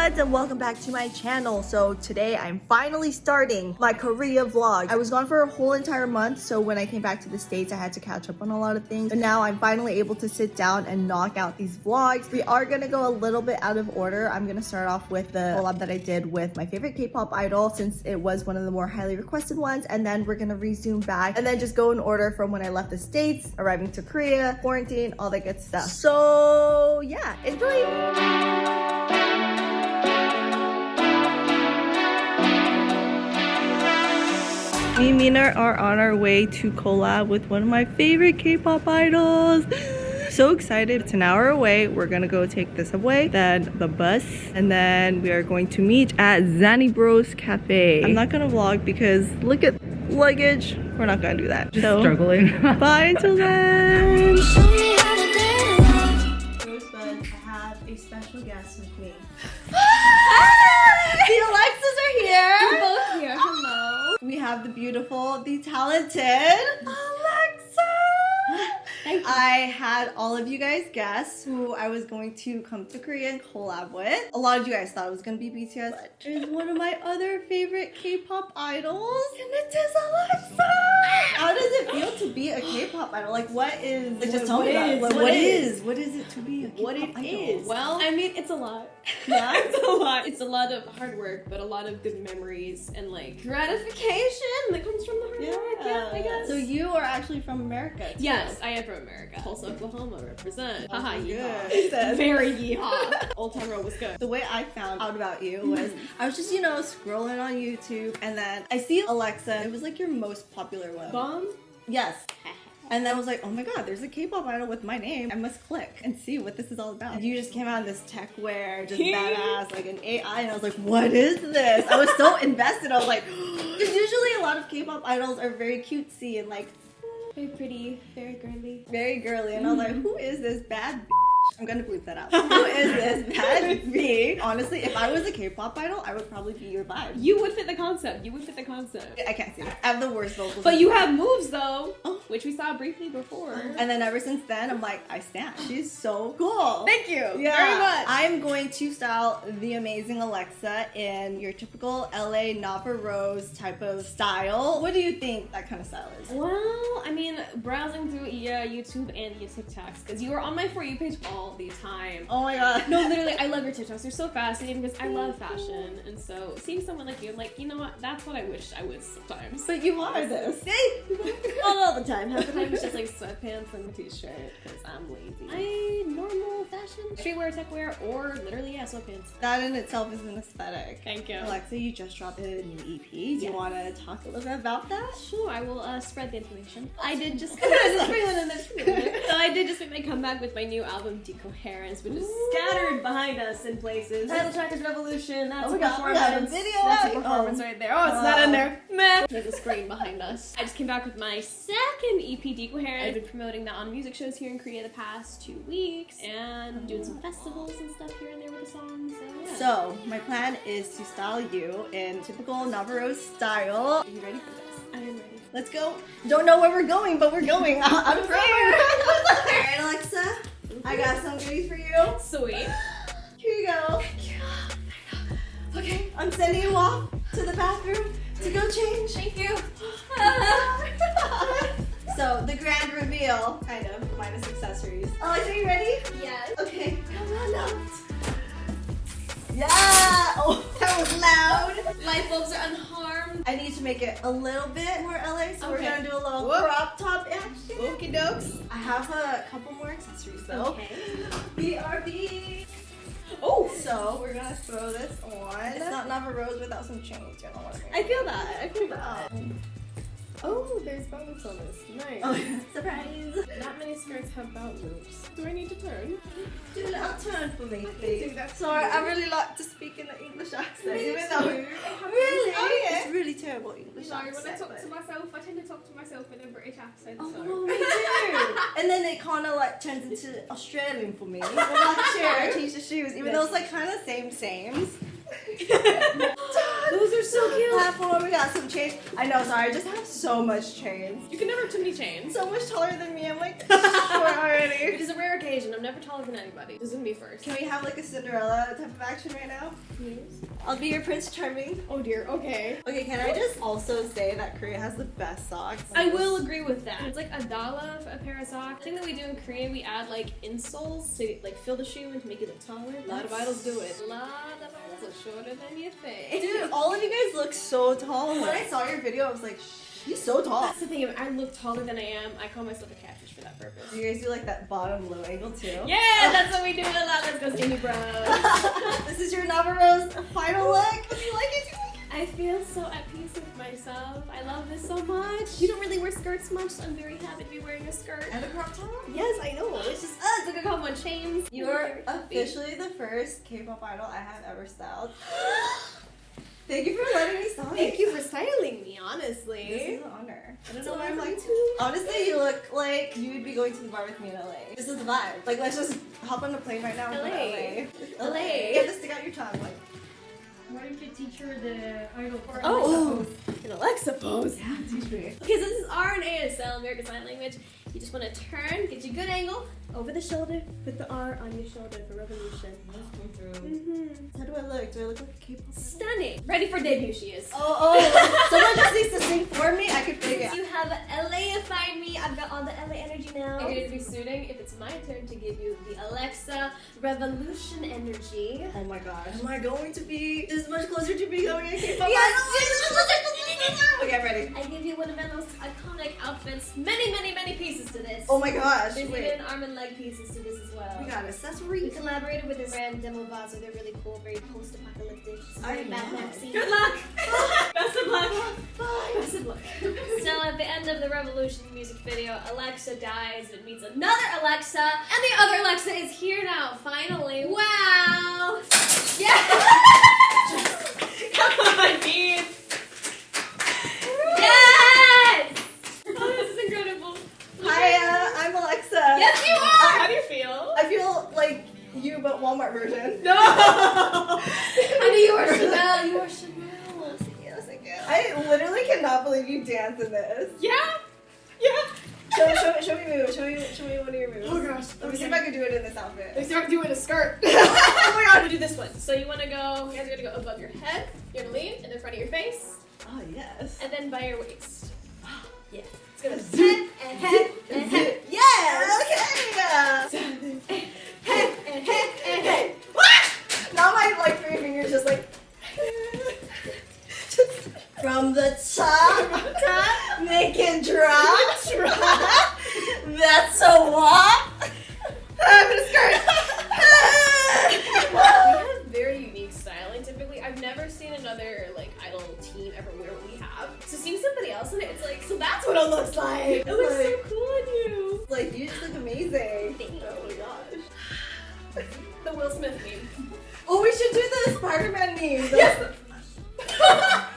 buds, and welcome back to my channel. So today I'm finally starting my Korea vlog. I was gone for a whole entire month, so when I came back to the States I had to catch up on a lot of things, but now I'm finally able to sit down and knock out these vlogs. We are gonna go a little bit out of order. I'm gonna start off with the collab that I did with My Favorite Kpop Idol, since it was one of the more highly requested ones, and then we're gonna resume back and then just go in order from when I left the States, arriving to Korea, quarantine, all that good stuff. So yeah, enjoy! Me and Mina are on our way to collab with one of my favorite K-pop idols. So excited. It's an hour away. We're gonna go take the subway, then the bus, and then we are going to meet at Zanny Bros Cafe. I'm not gonna vlog because look at luggage. We're not gonna do that. Just struggling. Bye until then. Rosebud, I have a special guest with me. The AleXas are here. We're both here. Hello. We have the beautiful, the talented AleXa. Thank you. I had all of you guys guess who I was going to come to Korea and collab with. A lot of you guys thought it was going to be BTS, but it's one of my other favorite K-pop idols, and it is AleXa. How does it feel to be a K-pop idol? Like, what is? Like, just tell me about it. What is it to be a K-pop idol? Well, I mean, it's a lot. Yeah, it's a lot. It's a lot of hard work, but a lot of good memories and like gratification that comes from the hard work. Yeah, I guess. So you are actually from America too. Yes, I am from America. Tulsa, Oklahoma, represent. Haha, Good. yeehaw. Very yeehaw. Old Town Road was good. The way I found out about you was I was just, you know, scrolling on YouTube, and then I see AleXa. It was like your most popular one. Bomb? Yes. And then I was like, oh my god, there's a K-pop idol with my name. I must click and see what this is all about. And you just came out in this tech wear, just badass, like an AI, and I was like, what is this? I was so invested. I was like, because usually a lot of K-pop idols are very cutesy and like Very pretty, very girly. very girly, and I was like, who is this bad b****? I'm gonna bleep that out. Who is this bad b****? Honestly, if I was a K-pop idol, I would probably be your vibe. You would fit the concept. You would fit the concept. I can't sing. I have the worst vocals. But you have moves though, which we saw briefly before. And then ever since then, I'm like, I stand. She's so cool. Thank you Yeah. very much. I'm going to style the amazing AleXa in your typical LA Nava Rose type of style. What do you think that kind of style is? Well, I mean, browsing through YouTube and your TikToks, because you are on my For You page all the time. Oh my god. No, literally, I love your TikToks. They're so fascinating because I love fashion. And so seeing someone like you, I'm like, you know what? That's what I wish I was sometimes. But you are this. Not all the time. Half the time it's just like sweatpants and a t-shirt because I'm lazy. I normal fashion, streetwear, tech wear, or literally, yeah, sweatpants. That in itself is an aesthetic. Thank you. AleXa, you just dropped a new EP. Do you Yes. want to talk a little bit about that? Sure, I will spread the information. I did just come back. So I did just make my comeback with my new album, Decoherence, which is scattered behind us in places. Title track is Revolution. That's Oh a my God, we got a performance. video That's out. a performance right there. Oh, it's not in there. Meh. There's a screen behind us. I just came back with my second EP, Decoherence. I've been promoting that on music shows here in Korea the past 2 weeks and doing some festivals and stuff here and there with the songs. So, yeah. So, my plan is to style you in typical Nava Rose style. Are you ready for this? I am ready. Let's go. Don't know where we're going, but we're going. I'm scared. Alright, AleXa, I got some goodies for you. Sweet. Here you go. Okay, I'm sending you off to the bathroom to go change. Thank you. So, the grand reveal, kind of, minus accessories. AleXa, you ready? Yes. Okay, come on out. Yeah! Oh, that was loud. Light bulbs are unharmed. I need to make it a little bit more LA, so we're Okay. gonna do a little Whoop. crop top action. Okie dokes. I have a couple more accessories though. Okay. BRB. Oh, So we're gonna throw this on. It's not Nava Rose without some chains. You know what I mean? I feel that. I feel that. Oh, there's bow loops on this. Nice. Oh, surprise! Not many skirts have bow loops. Do I need to turn? Do a little turn for me, do please. that. Sorry, I really like to speak in an English accent, Me even too. though I have- really, Oh, yeah. it's really terrible English Sorry, accent. when I talk but- to myself, I tend to talk to myself in a British accent. Oh, so. me too. And then it kind of like turns into Australian for me. When I chair, I change the shoes, even though it's like kind of same. Those are so cute. Platform, we got some chains. I know, sorry, I just have so much chains. You can never have too many chains. So much taller than me, I'm like short already. It is a rare occasion. I'm never taller than anybody. This is me first. Can we have like a Cinderella type of action right now? Yes. I'll be your Prince Charming. Oh dear, okay. Okay, can I just also say that Korea has the best socks? I will agree with that. It's like $1 for a pair of socks. The thing that we do in Korea, we add like insoles to like fill the shoe and to make it look taller. A lot of idols do it. A lot of idols are shorter than you think. Dude, all of you guys look so tall. When I saw your video, I was like, she's so tall. That's the thing, if I look taller than I am, I call myself a catfish for that purpose. Do you guys do like that bottom low angle too? Yeah, that's what we do a lot. Let's go skinny bros. This is your Nava Rose final look. Do you like it? Do you like it? I feel so at peace with myself. I love this so much. You don't really wear skirts much, so I'm very happy to be wearing a skirt. And a crop top? Yes, I know. It's just, it's like a couple of chains. You're officially the first K-pop idol I have ever styled. Thank you for letting me style. Thank you for styling me, honestly. This is an honor. I don't know So why I'm like, too. honestly, you look like you would be going to the bar with me in LA. This is the vibe. Like, let's just hop on the plane right now and go to LA. LA. You have to stick out your tongue. Like, Why don't you teach her the idol part? Oh, an AleXa pose. yeah, teach me. Okay, so this is R and ASL, American Sign Language. You just want to turn, get you a good angle, over the shoulder, put the R on your shoulder for revolution. How do I look? Do I look like a K-pop? Stunning. Ready for debut, she is. Oh, someone just needs to sing for me. I could figure it out. You have LA-ified me. I've got all the LA energy now. You're gonna be suiting if it's my turn to give you the AleXa Revolution energy. Oh my gosh. Am I going to be this much closer to becoming a K-pop Yes, idol? Okay, I'm ready. I give you one of my most iconic outfits. Many, many, many pieces to this. Oh my gosh. There's Wait. even arm and leg pieces to this as well. We got We accessories. collaborated with this brand Demo Vaso. They're really cool, very post-apocalyptic. I Very Mad know. Maxy. Good luck! Best of luck! Best of luck. So at the end of the Revolution music video, AleXa dies and meets another AleXa, and the other AleXa is here now, finally. Wow! Yeah! Come on, dude! Yes! Oh, this is incredible. Hi, I'm AleXa. Yes, you are! How do you feel? I feel like you, but Walmart version. No! Honey, you are Chanel. You are Chanel. I literally cannot believe you dance in this. Yeah? Yeah? Show me moves. Show me one of your moves. Oh gosh. Let me see if I can do it in this outfit. Let's start doing a skirt. Oh my god. I'm gonna do this one. So you wanna go, you guys are gonna go above your head, you're gonna lean in the front of your face, Oh yes. and then by your waist. Yeah. It's gonna Zip, head and head and head. Yes. Okay. Head and head and head. Now my like 3 fingers just like. From the top, make it drop. That's a walk. I'm in a skirt. We have very unique styling. Typically, I've never seen another like idol team ever wear what we have. So seeing somebody else in it, it's like, so that's what it looks like. It looks so cool on you. Like you just look amazing. Thank you. Oh my gosh. The Will Smith meme. Oh, we should do the Spider-Man meme. Yes.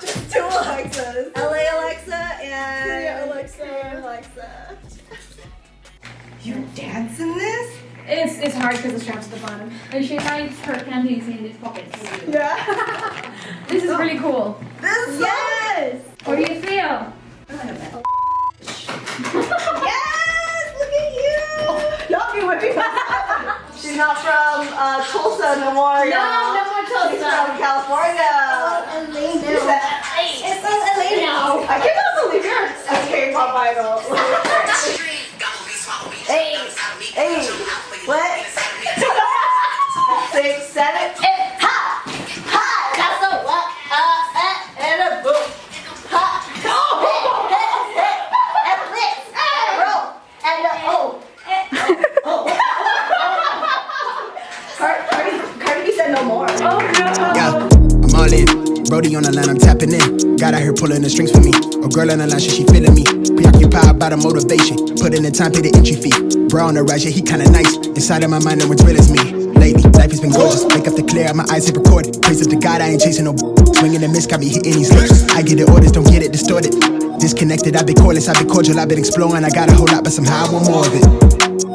Just 2 Alexas. LA Alexa and Korea Alexa. Korea Alexa. You dance in this? It's hard because the strap's at the bottom. And she hides her panties in these pockets. Yeah. This is really cool. This is Yes! How do you feel? Yes! Look at you! Not be whipping my She's not from Tulsa no more, y'all. No more Tulsa. She's from California. LA It's from LA now. I cannot believe you're a K-pop idol. Hey, hey, what? 6, 7, 8, ha! Ha! That's a what? And a boom. Ha! And a lick. And a roll. And a oh. Cardi B said no more. Oh no! Yeah, I'm all in. Brody on the line, I'm tapping in. God out here pulling the strings for me. A girl on the line, she feeling me. Preoccupied by the motivation. Put in the time, pay the entry fee. Bro on the rise, yeah, he kinda nice. Inside of my mind, no one's real as me. Lately, life has been gorgeous. Wake up to clear, my eyes hit record. Praise up to God, I ain't chasing no swinging and miss, got me hitting these licks. I get the orders, don't get it distorted. Disconnected, I've been cordless, I've been cordial, I've been exploring. I got a whole lot, but somehow I want more of it.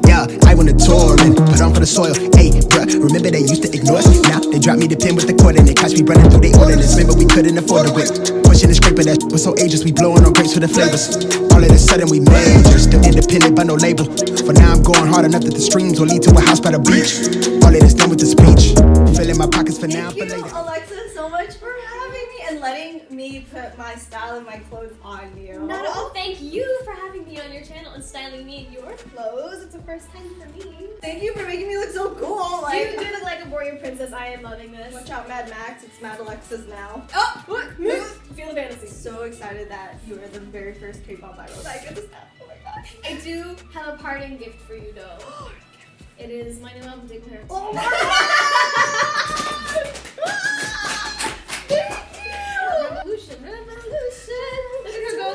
Yeah, I when the touring. Put on for the soil, ayy, bruh. Remember they used to ignore us? Now they drop me the pin with the cord and they catch me running through they ordinance. Remember we couldn't afford the whip. Pushing the scraper, that was so ageless. We blowing on grapes for the flavors. All of a sudden we major, still independent but no label. For now I'm going hard enough that the streams will lead to a house by the beach. All of this done with the speech. Filling my pockets for now, Thank for you, later. AleXa, so much for having me and letting me put my style and my clothes on you. Not at all. Thank you for having me on your channel and styling me in your clothes. It's the first time for me. Thank you for making me look so cool. You do look like a warrior princess. I am loving this. Watch out, Mad Max. It's Mad AleXa's now. Oh, what? Feel the fantasy. So excited that you are the very first Kpop idol that I get to style. Oh my god. I do have a parting gift for you, though. It is my new album, Dig Hair. Oh my god. Revolution, revolution. Look at her go.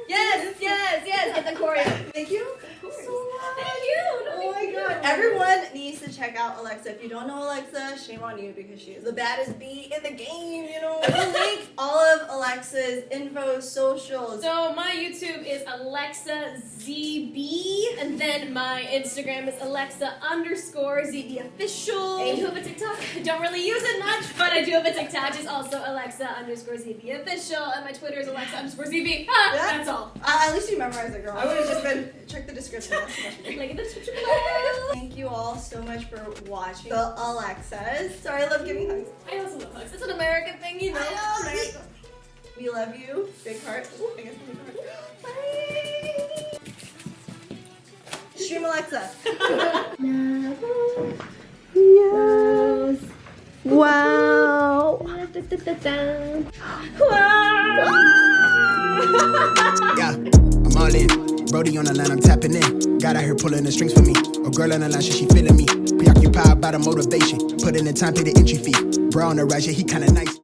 Yes, yes, yes. Get the choreo. Thank you. Of course. So much. Thank you. Oh my god. Everyone needs to check out AleXa. If you don't know AleXa, shame on you because she is the baddest bee in the game, you know. We'll link all of AleXa's info, socials. So my YouTube is AleXa ZB, and then my Instagram is AleXa_ZB official. I do have a TikTok. I don't really use it much, but I do have a TikTok. It's also AleXa_ZB official, and my Twitter is AleXa_ZB. Ah, Yeah. that's all. At least you memorized it, girl. I would have just been check the description. Like in the description below. Thank you all so much for watching the AleXas. Sorry, I love giving hugs. I also love hugs. It's an American thing, you know. I know. America. We love you. Big heart. I guess big heart. Bye. Stream AleXa. Yes. Wow. Yeah, I'm all in. Brody on the line, I'm tapping in. God out here pulling the strings for me. A girl on the line, she feeling me. Preoccupied by the motivation. Put in the time, pay the entry fee. Bro on the rise, yeah, he kinda nice.